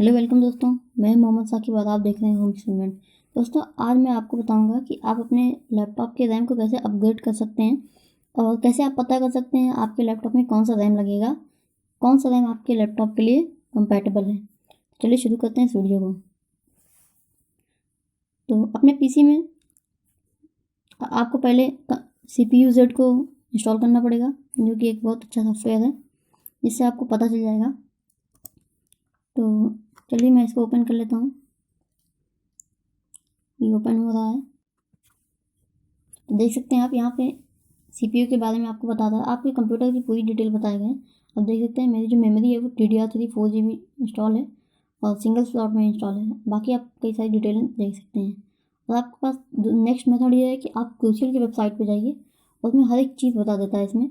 Hello welcome दोस्तों। मैं मोहम्मद साकिब और आप देख रहे हैं होम एक्सपेरिमेंट। दोस्तों आज मैं आपको बताऊंगा कि आप अपने लैपटॉप के रैम को कैसे अपग्रेड कर सकते हैं और कैसे आप पता कर सकते हैं आपके लैपटॉप में कौन सा रैम लगेगा, कौन सा रैम आपके लैपटॉप के लिए कंपैटिबल है। चलिए शुरू करते हैं इस वीडियो को। तो अपने पीसी में आपको पहले CPU Z को इंस्टॉल करना पड़ेगा, जो कि एक बहुत अच्छा सॉफ्टवेयर है, जिससे आपको पता चल जाएगा। तो चलिए मैं इसको ओपन कर लेता हूँ। ये ओपन हो रहा है। तो देख सकते हैं आप यहाँ पे CPU के बारे में आपको बताता है, आपके कंप्यूटर की पूरी डिटेल बताए गए हैं। अब देख सकते हैं मेरी जो मेमोरी है वो DDR3 4GB इंस्टॉल है और सिंगल स्लॉट में इंस्टॉल है। बाकी आप कई सारी डिटेल देख सकते हैं। और आपके पास नेक्स्ट मेथड ये है कि आप क्रूशियल की वेबसाइट पर जाइए और उसमें हर एक चीज़ बता देता है। इसमें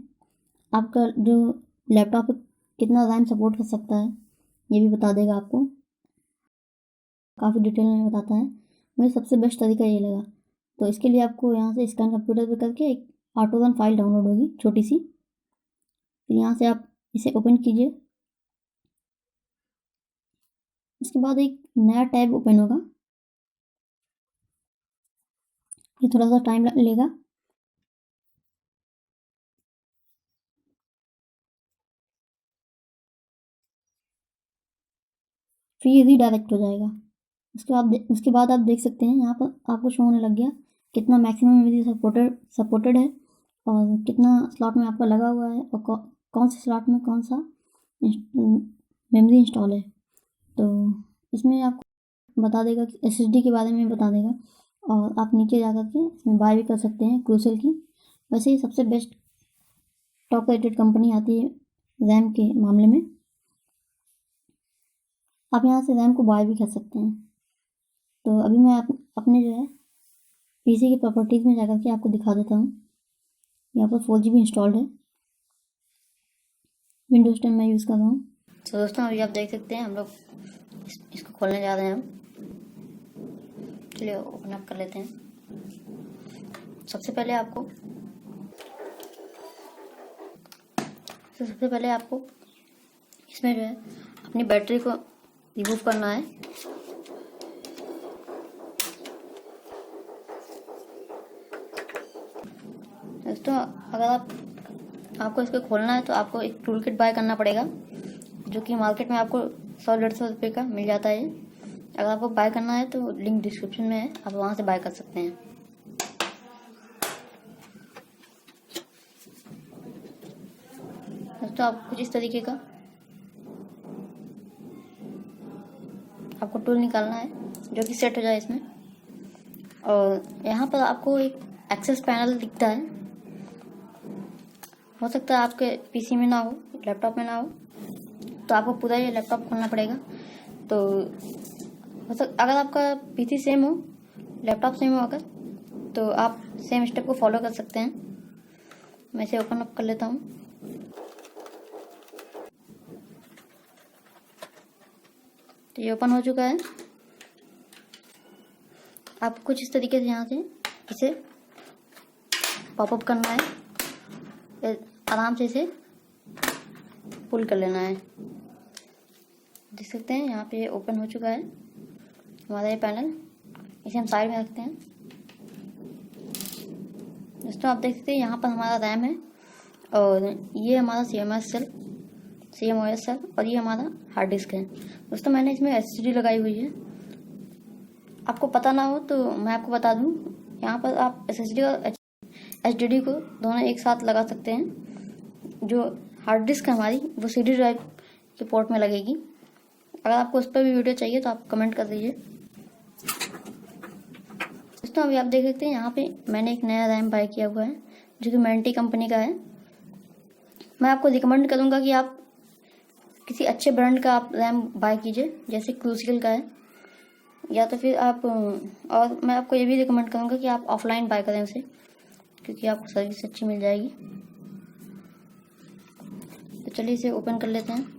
आपका जो लैपटॉप कितना रैम सपोर्ट कर सकता है ये भी बता देगा आपको, काफ़ी डिटेल में बताता है। मुझे सबसे बेस्ट तरीका ये लगा। तो इसके लिए आपको यहाँ से स्कैन कंप्यूटर पे करके एक ऑटो रन फाइल डाउनलोड होगी छोटी सी। फिर यहाँ से आप इसे ओपन कीजिए। उसके बाद एक नया टैब ओपन होगा। ये थोड़ा सा टाइम लेगा। फिर ये रीडायरेक्ट हो जाएगा। उसके बाद आप देख सकते हैं यहाँ पर आपको शो होने लग गया कितना मैक्सिमम मेमोरी सपोर्टेड है और कितना स्लॉट में आपका लगा हुआ है और कौन से स्लॉट में कौन सा मेमोरी इंस्टॉल है। तो इसमें आपको बता देगा कि SSD के बारे में बता देगा और आप नीचे जा कर के इसमें बाय भी कर सकते हैं क्रूसेल की। वैसे ही सबसे बेस्ट टॉप रेटेड कंपनी आती है रैम के मामले में। आप यहाँ से रैम को बाय भी कर सकते हैं। तो अभी मैं अपने जो है पीसी की प्रॉपर्टीज़ में जाकर के आपको दिखा देता हूँ। यहाँ पर 4GB इंस्टॉल्ड है। विंडोज़ 10 मैं यूज़ कर रहा हूँ। तो दोस्तों अभी आप देख सकते हैं हम लोग इसको खोलने जा रहे हैं। हम चलिए ओपन अप कर लेते हैं। सबसे पहले आपको इसमें जो है अपनी बैटरी को रिमूव करना है। दोस्तों अगर आपको इसको खोलना है तो आपको एक टूल किट बाय करना पड़ेगा, जो कि मार्केट में आपको 100-150 रुपये का मिल जाता है। अगर आपको बाय करना है तो लिंक डिस्क्रिप्शन में है, आप वहाँ से बाय कर सकते हैं। दोस्तों आपको कुछ इस तरीके का आपको टूल निकालना है जो कि सेट हो जाए इसमें। और यहाँ पर आपको एक एक्सेस पैनल दिखता है। हो सकता है आपके पीसी में ना हो, लैपटॉप में ना हो, तो आपको पूरा ये लैपटॉप खोलना पड़ेगा। तो अगर आपका पीसी सेम हो, लैपटॉप सेम हो अगर, तो आप सेम स्टेप को फॉलो कर सकते हैं। मैं इसे ओपन अप कर लेता हूँ। तो ये ओपन हो चुका है। आपको कुछ इस तरीके से यहाँ से इसे पॉपअप करना है, आराम से इसे पुल कर लेना है। देख सकते हैं यहाँ पे ओपन हो चुका है हमारा ये पैनल। इसे हम साइड में रखते हैं। दोस्तों आप देख सकते हैं यहाँ पर हमारा रैम है और ये हमारा CMOS सेल और ये हमारा हार्ड डिस्क है। दोस्तों मैंने इसमें SSD लगाई हुई है। आपको पता ना हो तो मैं आपको बता दूं, यहाँ पर आप SSD और HDD को दोनों एक साथ लगा सकते हैं। जो हार्ड डिस्क है हमारी वो CD ड्राइव के पोर्ट में लगेगी। अगर आपको उस पर भी वीडियो चाहिए तो आप कमेंट कर दीजिए। दोस्तों अभी आप देख सकते हैं यहाँ पे मैंने एक नया रैम बाय किया हुआ है, जो कि मेंटी कंपनी का है। मैं आपको रिकमेंड करूँगा कि आप किसी अच्छे ब्रांड का आप रैम बाय कीजिए, जैसे क्रूसियल का है, या तो फिर आप, और मैं आपको ये भी रिकमेंड करूँगा कि आप ऑफलाइन बाय करें उसे, क्योंकि आपको सर्विस अच्छी मिल जाएगी। तो चलिए इसे ओपन कर लेते हैं।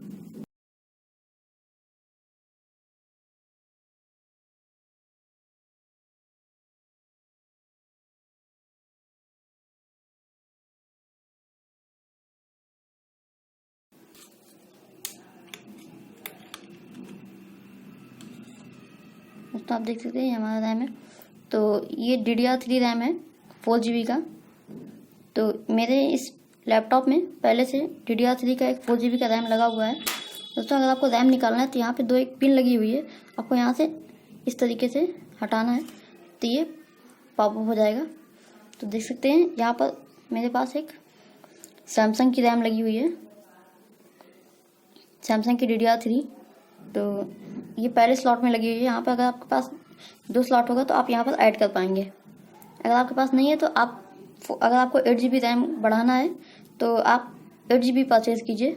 दोस्तों आप देख सकते हैं ये हमारा रैम है। तो ये DDR3 रैम है 4 GB का। तो मेरे इस लैपटॉप में पहले से DDR3 का एक 4 GB का रैम लगा हुआ है। दोस्तों अगर आपको रैम निकालना है तो यहाँ पे दो एक पिन लगी हुई है, आपको यहाँ से इस तरीके से हटाना है तो ये पॉप अप हो जाएगा। तो देख सकते हैं यहाँ पर मेरे पास एक सैमसंग की रैम लगी हुई है, सैमसंग की DDR3। तो ये पहले स्लॉट में लगी हुई है। यहाँ पर अगर आपके पास 2 स्लॉट होगा तो आप यहाँ पर ऐड कर पाएंगे। अगर आपके पास नहीं है तो अगर आपको 8 GB रैम बढ़ाना है तो आप 8 GB परचेज़ कीजिए,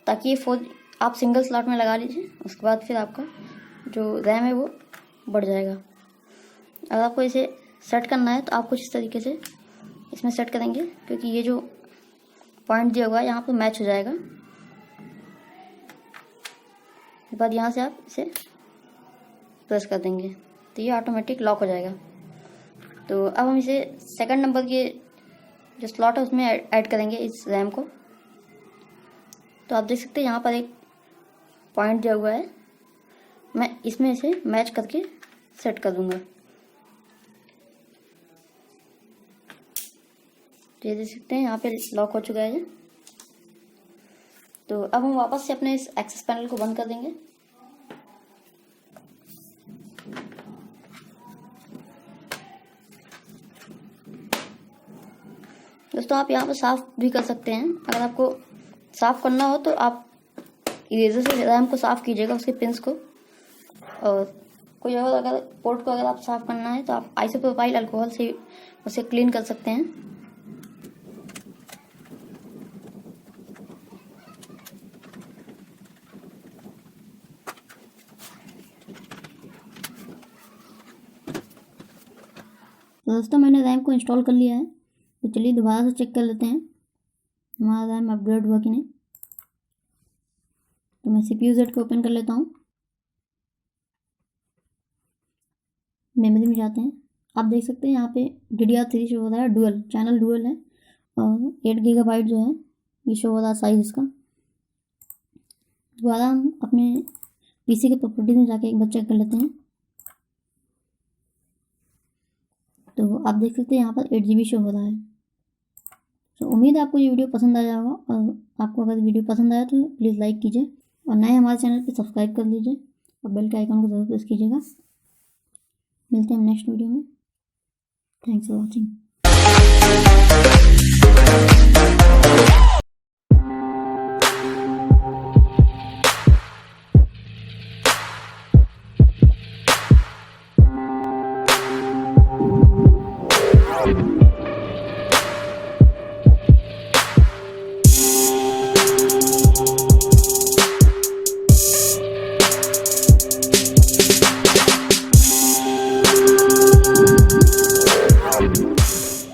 ताकि ये 4 आप सिंगल स्लॉट में लगा लीजिए। उसके बाद फिर आपका जो रैम है वो बढ़ जाएगा। अगर आपको इसे सेट करना है तो आप कुछ इस तरीके से इसमें सेट करेंगे, क्योंकि ये जो पॉइंट दिया हुआ है यहाँ पर मैच हो जाएगा। उसके बाद यहाँ से आप इसे प्रेस कर देंगे तो ये ऑटोमेटिक लॉक हो जाएगा। तो अब हम इसे सेकंड नंबर के जो स्लॉट है उसमें ऐड करेंगे इस रैम को। तो आप देख सकते हैं यहाँ पर एक पॉइंट दिया हुआ है, मैं इसमें इसे मैच करके सेट कर दूंगा। तो ये देख सकते हैं यहाँ पे लॉक हो चुका है ये। तो अब हम वापस से अपने इस एक्सेस पैनल को बंद कर देंगे। दोस्तों आप यहाँ पर साफ़ भी कर सकते हैं। अगर आपको साफ़ करना हो तो आप इरेजर से रैम को साफ़ कीजिएगा, उसके पिंस को। और कोई और अगर पोर्ट को अगर आप साफ़ करना है तो आप आइसोप्रोपाइल अल्कोहल से उसे क्लीन कर सकते हैं। तो दोस्तों मैंने रैम को इंस्टॉल कर लिया है। तो चलिए दोबारा से चेक कर लेते हैं हमारा रैम अपग्रेड हुआ कि नहीं। तो मैं CPU Z को ओपन कर लेता हूँ, मेमोरी में जाते हैं। आप देख सकते हैं यहाँ पे DDR3 शो हो रहा है, डुअल चैनल डुअल है, और 8 GB जो है ये शो हो रहा है साइज इसका। दोबारा हम अपने PC के प्रॉपर्टीज में जाके एक बार चेक कर लेते हैं। तो आप देख सकते हैं यहाँ पर 8 GB शो हो रहा है। तो उम्मीद है आपको ये वीडियो पसंद आया होगा, और आपको अगर वीडियो पसंद आया तो प्लीज़ लाइक कीजिए, और नए हमारे चैनल पे सब्सक्राइब कर लीजिए, और बेल के आइकन को ज़रूर प्रेस कीजिएगा। मिलते हैं नेक्स्ट वीडियो में। Thanks for watching.